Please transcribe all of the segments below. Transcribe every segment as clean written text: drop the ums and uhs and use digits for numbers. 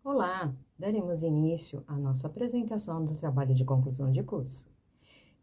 Olá, daremos início à nossa apresentação do trabalho de conclusão de curso.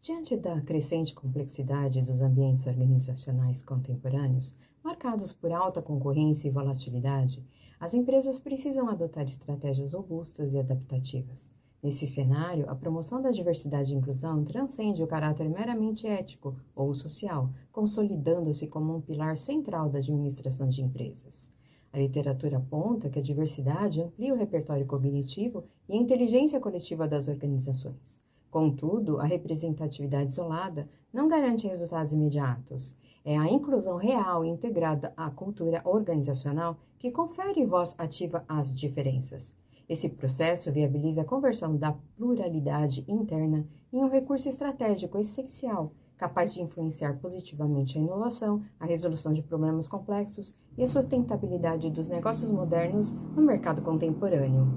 Diante da crescente complexidade dos ambientes organizacionais contemporâneos, marcados por alta concorrência e volatilidade, as empresas precisam adotar estratégias robustas e adaptativas. Nesse cenário, a promoção da diversidade e inclusão transcende o caráter meramente ético ou social, consolidando-se como um pilar central da administração de empresas. A literatura aponta que a diversidade amplia o repertório cognitivo e a inteligência coletiva das organizações. Contudo, a representatividade isolada não garante resultados imediatos. É a inclusão real e integrada à cultura organizacional que confere voz ativa às diferenças. Esse processo viabiliza a conversão da pluralidade interna em um recurso estratégico essencial, capaz de influenciar positivamente a inovação, a resolução de problemas complexos e a sustentabilidade dos negócios modernos no mercado contemporâneo.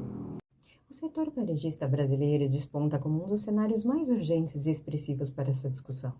O setor varejista brasileiro desponta como um dos cenários mais urgentes e expressivos para essa discussão.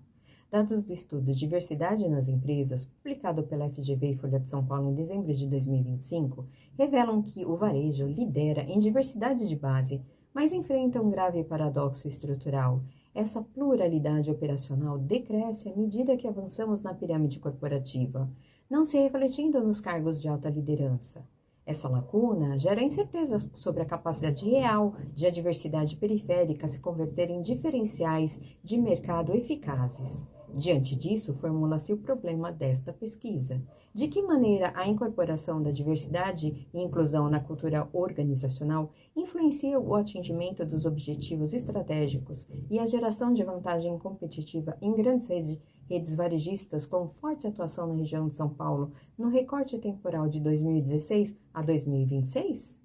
Dados do estudo Diversidade nas Empresas, publicado pela FGV e Folha de São Paulo em dezembro de 2025, revelam que o varejo lidera em diversidade de base, mas enfrenta um grave paradoxo estrutural. Essa pluralidade operacional decresce à medida que avançamos na pirâmide corporativa, não se refletindo nos cargos de alta liderança. Essa lacuna gera incertezas sobre a capacidade real de a diversidade periférica se converter em diferenciais de mercado eficazes. Diante disso, formula-se o problema desta pesquisa. De que maneira a incorporação da diversidade e inclusão na cultura organizacional influencia o atingimento dos objetivos estratégicos e a geração de vantagem competitiva em grandes redes varejistas com forte atuação na região de São Paulo no recorte temporal de 2016 a 2026?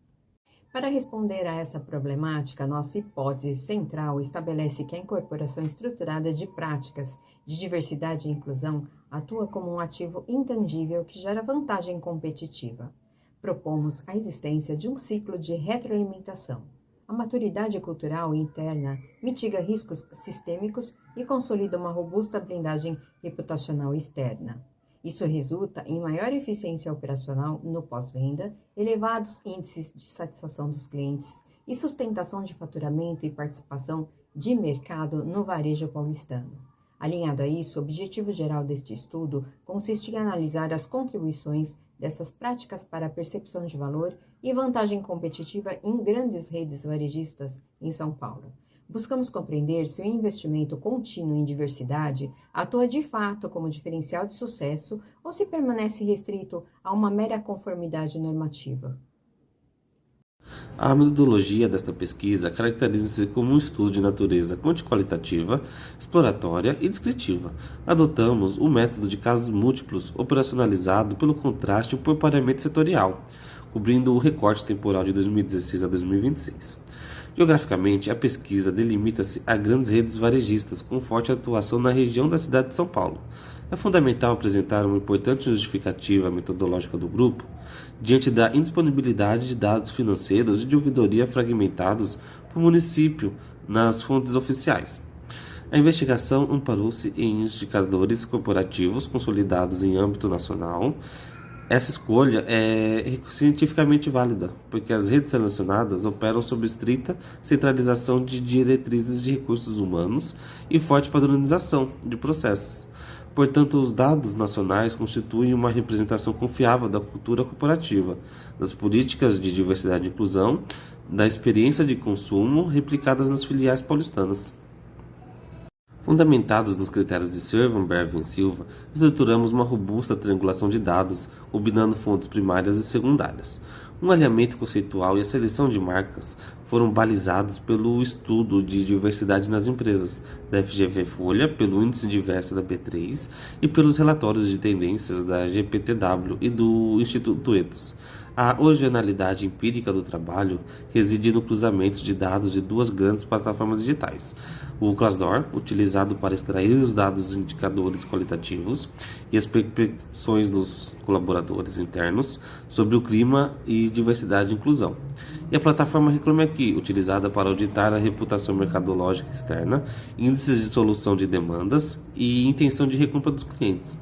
Para responder a essa problemática, nossa hipótese central estabelece que a incorporação estruturada de práticas de diversidade e inclusão atua como um ativo intangível que gera vantagem competitiva. Propomos a existência de um ciclo de retroalimentação. A maturidade cultural interna mitiga riscos sistêmicos e consolida uma robusta blindagem reputacional externa. Isso resulta em maior eficiência operacional no pós-venda, elevados índices de satisfação dos clientes e sustentação de faturamento e participação de mercado no varejo paulistano. Alinhado a isso, o objetivo geral deste estudo consiste em analisar as contribuições dessas práticas para a percepção de valor e vantagem competitiva em grandes redes varejistas em São Paulo. Buscamos compreender se o investimento contínuo em diversidade atua de fato como diferencial de sucesso ou se permanece restrito a uma mera conformidade normativa. A metodologia desta pesquisa caracteriza-se como um estudo de natureza quanti-qualitativa, exploratória e descritiva. Adotamos o método de casos múltiplos operacionalizado pelo contraste e por pareamento setorial, cobrindo o recorte temporal de 2016 a 2026. Geograficamente, a pesquisa delimita-se a grandes redes varejistas com forte atuação na região da cidade de São Paulo. É fundamental apresentar uma importante justificativa metodológica do grupo diante da indisponibilidade de dados financeiros e de ouvidoria fragmentados por município nas fontes oficiais. A investigação amparou-se em indicadores corporativos consolidados em âmbito nacional. Essa escolha é cientificamente válida, porque as redes selecionadas operam sob estrita centralização de diretrizes de recursos humanos e forte padronização de processos. Portanto, os dados nacionais constituem uma representação confiável da cultura corporativa, das políticas de diversidade e inclusão, da experiência de consumo replicadas nas filiais paulistanas. Fundamentados nos critérios de Servan, Berven e Silva, estruturamos uma robusta triangulação de dados, combinando fontes primárias e secundárias. Um alinhamento conceitual e a seleção de marcas foram balizados pelo estudo de diversidade nas empresas, da FGV Folha, pelo Índice Diverso da B3 e pelos relatórios de tendências da GPTW e do Instituto Ethos. A originalidade empírica do trabalho reside no cruzamento de dados de duas grandes plataformas digitais. O Glassdoor, utilizado para extrair os dados indicadores qualitativos e as percepções dos colaboradores internos sobre o clima e diversidade e inclusão. E a plataforma Reclame Aqui, utilizada para auditar a reputação mercadológica externa, índices de solução de demandas e intenção de recompra dos clientes.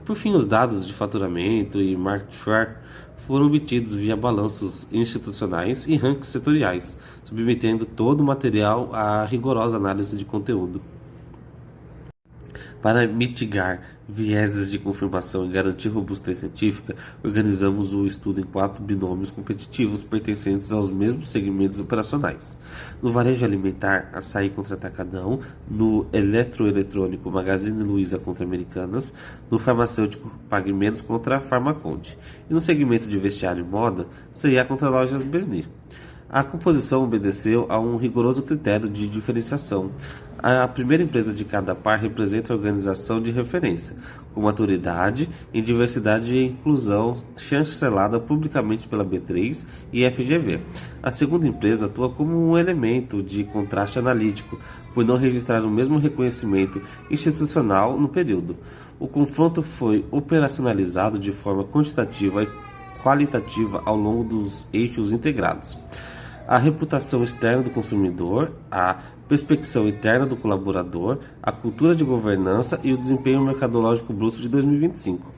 Por fim, os dados de faturamento e market share foram obtidos via balanços institucionais e rankings setoriais, submetendo todo o material à rigorosa análise de conteúdo. Para mitigar vieses de confirmação e garantir robustez científica, organizamos o estudo em 4 binômios competitivos pertencentes aos mesmos segmentos operacionais. No varejo alimentar, Açaí contra Atacadão; no eletroeletrônico, Magazine Luiza contra Americanas; no farmacêutico, Pague Menos contra Farmaconde; e no segmento de vestiário e moda, C&A contra Lojas Besni. A composição obedeceu a um rigoroso critério de diferenciação. A primeira empresa de cada par representa a organização de referência, com maturidade em diversidade e inclusão chancelada publicamente pela B3 e FGV. A segunda empresa atua como um elemento de contraste analítico, por não registrar o mesmo reconhecimento institucional no período. O confronto foi operacionalizado de forma quantitativa e qualitativa ao longo dos eixos integrados: a reputação externa do consumidor, a prospecção interna do colaborador, a cultura de governança e o desempenho mercadológico bruto de 2025.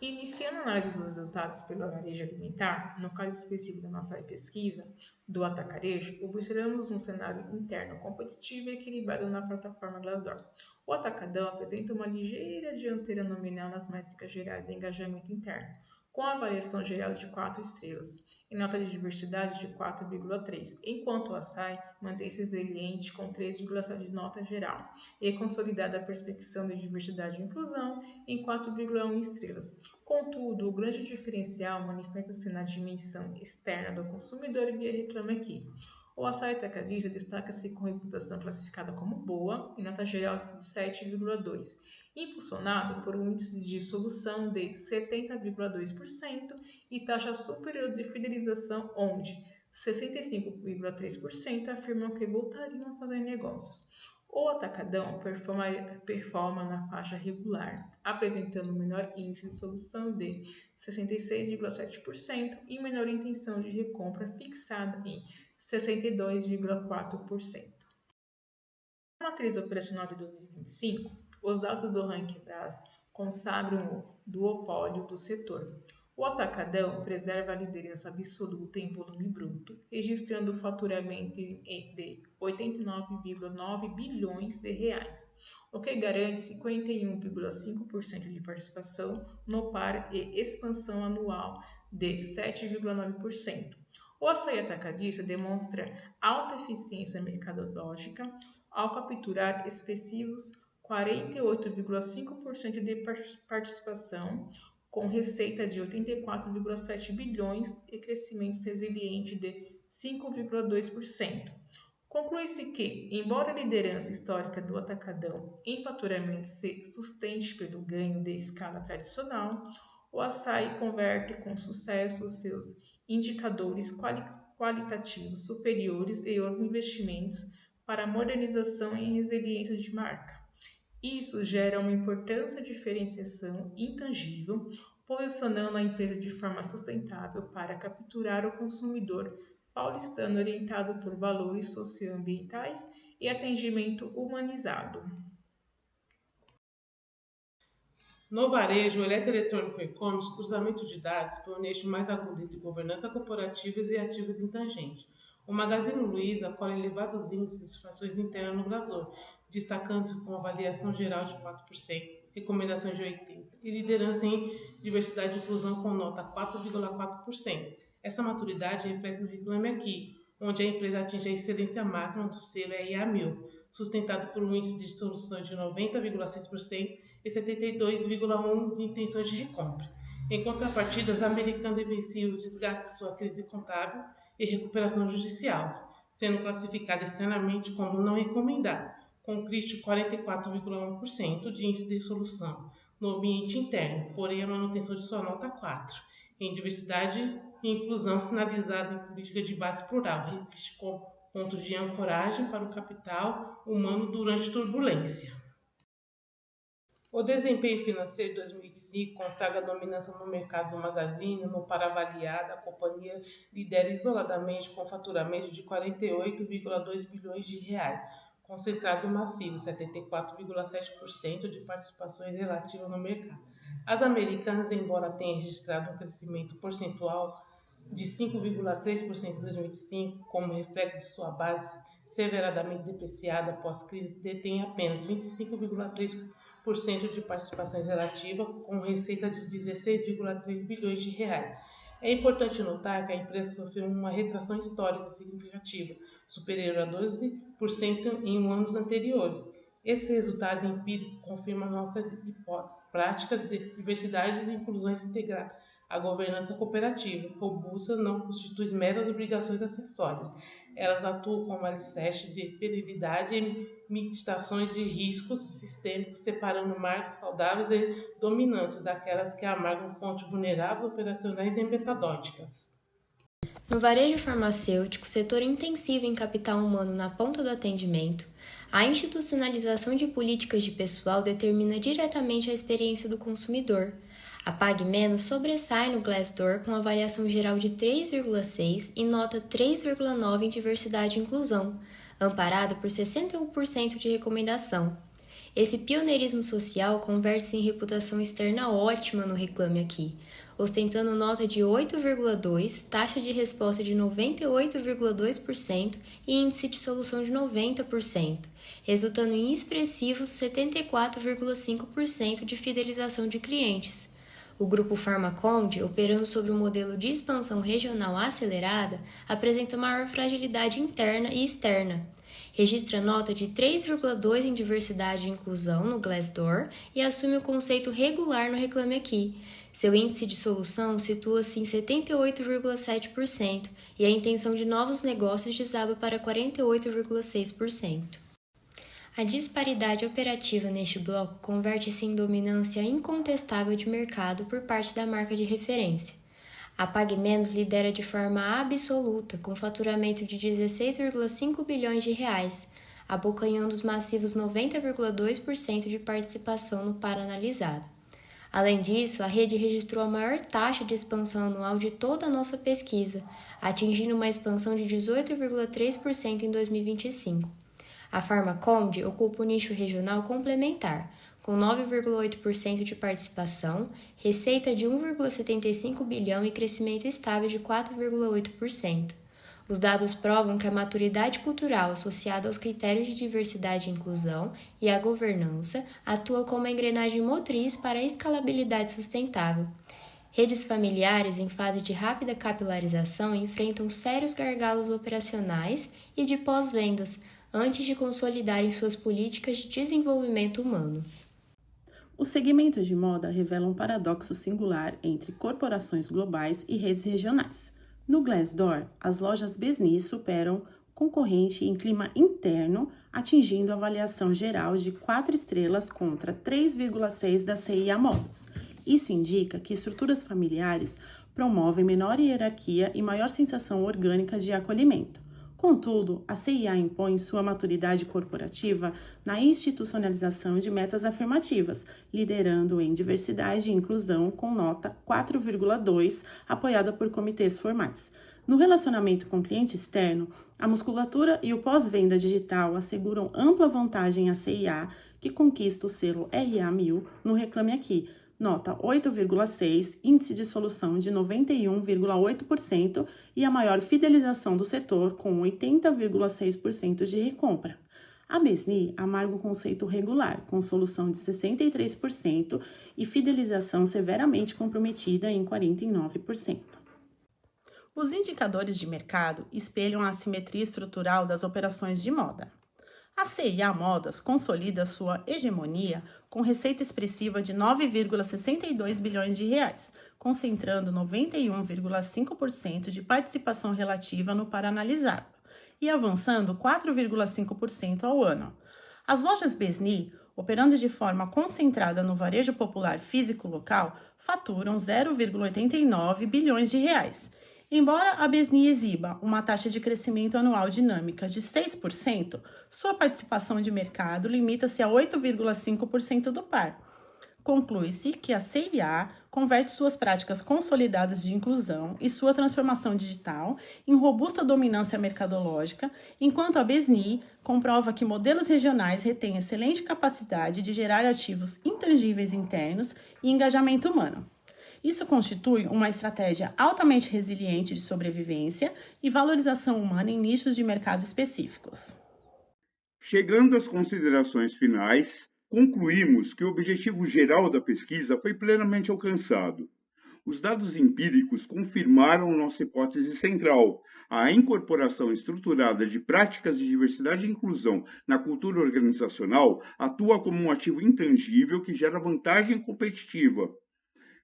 Iniciando a análise dos resultados pelo varejo alimentar, no caso específico da nossa pesquisa do atacarejo, observamos um cenário interno competitivo e equilibrado na plataforma Glassdoor. O atacadão apresenta uma ligeira dianteira nominal nas métricas gerais de engajamento interno, com avaliação geral de 4 estrelas e nota de diversidade de 4,3, enquanto o Açaí mantém-se resiliente com 3,7 de nota geral e é consolidada a perspectiva de diversidade e inclusão em 4,1 estrelas. Contudo, o grande diferencial manifesta-se na dimensão externa do consumidor via Reclame Aqui. O Açaí Atacadista destaca-se com reputação classificada como boa e nota geral de 7,2, impulsionado por um índice de solução de 70,2% e taxa superior de fidelização, onde 65,3% afirmam que voltariam a fazer negócios. O atacadão performa na faixa regular, apresentando menor índice de solução de 66,7% e menor intenção de recompra fixada em 62,4%. Na matriz operacional de 2025, os dados do Ranking Brás consagram o duopólio do setor. O atacadão preserva a liderança absoluta em volume bruto, registrando o faturamento de 89,9 bilhões de reais, o que garante 51,5% de participação no par e expansão anual de 7,9%. O açaí atacadista demonstra alta eficiência mercadológica ao capturar expressivos 48,5% de participação, com receita de 84,7 bilhões e crescimento resiliente de 5,2%. Conclui-se que, embora a liderança histórica do atacadão em faturamento se sustente pelo ganho de escala tradicional, o açaí converte com sucesso os seus indicadores qualitativos superiores e os investimentos para a modernização e resiliência de marca. Isso gera uma importante diferenciação intangível, posicionando a empresa de forma sustentável para capturar o consumidor paulistano orientado por valores socioambientais e atendimento humanizado. No varejo, o eletroeletrônico e e-commerce, o cruzamento de dados foi o eixo mais agudo entre governança corporativas e ativos intangentes. O Magazine Luiza colhe elevados índices de satisfações internas no Glassdoor, destacando-se com avaliação geral de 4%, recomendações de 80% e liderança em diversidade e inclusão com nota 4,4%. Essa maturidade reflete no Reclame Aqui, onde a empresa atinge a excelência máxima do selo EIA1000, sustentado por um índice de soluções de 90,6% e 72,1% de intenções de recompra. Em contrapartida, as americanas evidenciam o desgaste de sua crise contábil e recuperação judicial, sendo classificada externamente como não recomendada, com crítico 44,1% de índice de solução no ambiente interno, porém a manutenção de sua nota 4. Em diversidade e inclusão sinalizada em política de base plural, resiste como ponto de ancoragem para o capital humano durante turbulência. O desempenho financeiro de 2025 consagra a dominância no mercado do Magazine. No par avaliado, a companhia lidera isoladamente com faturamento de 48,2 bilhões de reais, concentrado massivo, 74,7% de participações relativas no mercado. As americanas, embora tenham registrado um crescimento percentual de 5,3% em 2025, como reflexo de sua base severamente depreciada após a crise, detém apenas 25,3% de participações relativa, com receita de 16,3 bilhões de reais. É importante notar que a empresa sofreu uma retração histórica significativa, superior a 12% em anos anteriores. Esse resultado empírico confirma nossas hipóteses práticas de diversidade e inclusão integrada. A governança cooperativa robusta não constitui meras obrigações acessórias. Elas atuam como alicerce de perenidade e mitigações de riscos sistêmicos, separando marcas saudáveis e dominantes daquelas que amargam fontes vulneráveis, operacionais e metodológicas. No varejo farmacêutico, setor intensivo em capital humano na ponta do atendimento, a institucionalização de políticas de pessoal determina diretamente a experiência do consumidor. A PagMenos sobressai no Glassdoor com avaliação geral de 3,6 e nota 3,9 em diversidade e inclusão, amparada por 61% de recomendação. Esse pioneirismo social converte-se em reputação externa ótima no Reclame Aqui, ostentando nota de 8,2, taxa de resposta de 98,2% e índice de solução de 90%, resultando em expressivos 74,5% de fidelização de clientes. O grupo Pharmaconde, operando sobre um modelo de expansão regional acelerada, apresenta maior fragilidade interna e externa. Registra nota de 3,2 em diversidade e inclusão no Glassdoor e assume o conceito regular no Reclame Aqui. Seu índice de solução situa-se em 78,7% e a intenção de novos negócios desaba para 48,6%. A disparidade operativa neste bloco converte-se em dominância incontestável de mercado por parte da marca de referência. A PagMenos lidera de forma absoluta, com faturamento de 16,5 bilhões de reais, abocanhando os massivos 90,2% de participação no par analisado. Além disso, a rede registrou a maior taxa de expansão anual de toda a nossa pesquisa, atingindo uma expansão de 18,3% em 2025. A Pharmaconde ocupa o nicho regional complementar, com 9,8% de participação, receita de 1,75 bilhão e crescimento estável de 4,8%. Os dados provam que a maturidade cultural associada aos critérios de diversidade e inclusão e à governança atua como uma engrenagem motriz para a escalabilidade sustentável. Redes familiares em fase de rápida capilarização enfrentam sérios gargalos operacionais e de pós-vendas, antes de consolidarem suas políticas de desenvolvimento humano. O segmento de moda revela um paradoxo singular entre corporações globais e redes regionais. No Glassdoor, as lojas Besni superam concorrente em clima interno, atingindo a avaliação geral de 4 estrelas contra 3,6 da CIA Modas. Isso indica que estruturas familiares promovem menor hierarquia e maior sensação orgânica de acolhimento. Contudo, a CIA impõe sua maturidade corporativa na institucionalização de metas afirmativas, liderando em diversidade e inclusão com nota 4,2, apoiada por comitês formais. No relacionamento com cliente externo, a musculatura e o pós-venda digital asseguram ampla vantagem à CIA, que conquista o selo RA1000 no Reclame Aqui, nota 8,6, índice de solução de 91,8% e a maior fidelização do setor, com 80,6% de recompra. A Besni amarga o conceito regular, com solução de 63% e fidelização severamente comprometida em 49%. Os indicadores de mercado espelham a assimetria estrutural das operações de moda. A CIA Modas consolida sua hegemonia com receita expressiva de 9,62 bilhões de reais, concentrando 91,5% de participação relativa no par analisado e avançando 4,5% ao ano. As lojas Besni, operando de forma concentrada no varejo popular físico local, faturam 0,89 bilhões de reais. Embora a Besni exiba uma taxa de crescimento anual dinâmica de 6%, sua participação de mercado limita-se a 8,5% do par. Conclui-se que a CIA converte suas práticas consolidadas de inclusão e sua transformação digital em robusta dominância mercadológica, enquanto a BESNI comprova que modelos regionais retêm excelente capacidade de gerar ativos intangíveis internos e engajamento humano. Isso constitui uma estratégia altamente resiliente de sobrevivência e valorização humana em nichos de mercado específicos. Chegando às considerações finais, concluímos que o objetivo geral da pesquisa foi plenamente alcançado. Os dados empíricos confirmaram nossa hipótese central: a incorporação estruturada de práticas de diversidade e inclusão na cultura organizacional atua como um ativo intangível que gera vantagem competitiva.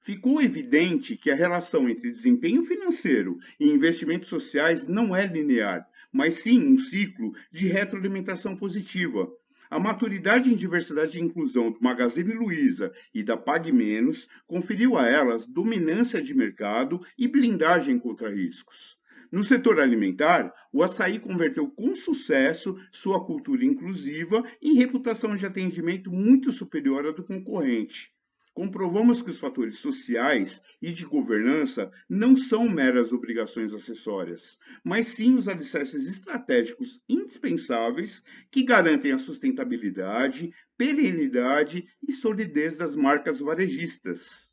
Ficou evidente que a relação entre desempenho financeiro e investimentos sociais não é linear, mas sim um ciclo de retroalimentação positiva. A maturidade em diversidade e inclusão do Magazine Luiza e da Pague Menos conferiu a elas dominância de mercado e blindagem contra riscos. No setor alimentar, o açaí converteu com sucesso sua cultura inclusiva em reputação de atendimento muito superior à do concorrente. Comprovamos que os fatores sociais e de governança não são meras obrigações acessórias, mas sim os alicerces estratégicos indispensáveis que garantem a sustentabilidade, perenidade e solidez das marcas varejistas.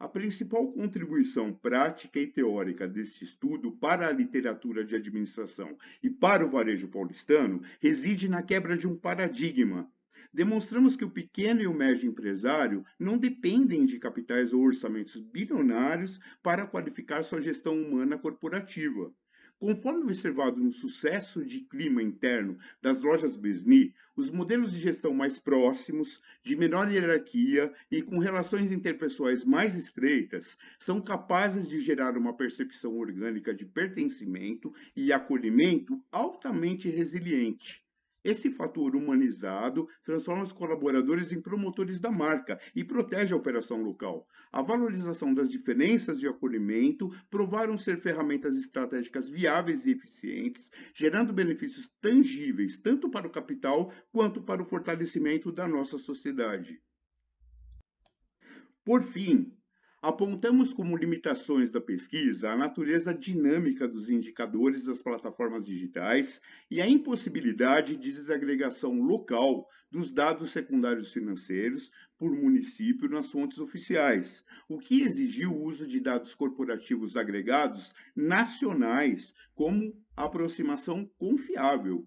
A principal contribuição prática e teórica deste estudo para a literatura de administração e para o varejo paulistano reside na quebra de um paradigma. Demonstramos que o pequeno e o médio empresário não dependem de capitais ou orçamentos bilionários para qualificar sua gestão humana corporativa. Conforme observado no sucesso de clima interno das lojas BESNI, os modelos de gestão mais próximos, de menor hierarquia e com relações interpessoais mais estreitas, são capazes de gerar uma percepção orgânica de pertencimento e acolhimento altamente resiliente. Esse fator humanizado transforma os colaboradores em promotores da marca e protege a operação local. A valorização das diferenças de acolhimento provaram ser ferramentas estratégicas viáveis e eficientes, gerando benefícios tangíveis tanto para o capital quanto para o fortalecimento da nossa sociedade. Por fim, apontamos como limitações da pesquisa a natureza dinâmica dos indicadores das plataformas digitais e a impossibilidade de desagregação local dos dados secundários financeiros por município nas fontes oficiais, o que exigiu o uso de dados corporativos agregados nacionais como aproximação confiável.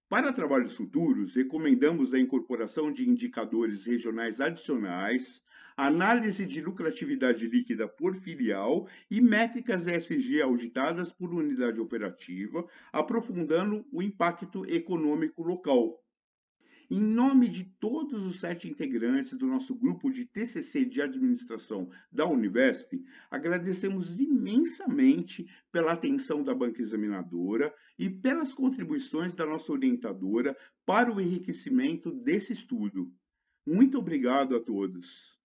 Para trabalhos futuros, recomendamos a incorporação de indicadores regionais adicionais, análise de lucratividade líquida por filial e métricas ESG auditadas por unidade operativa, aprofundando o impacto econômico local. Em nome de todos os 7 integrantes do nosso grupo de TCC de administração da Univesp, agradecemos imensamente pela atenção da banca examinadora e pelas contribuições da nossa orientadora para o enriquecimento desse estudo. Muito obrigado a todos.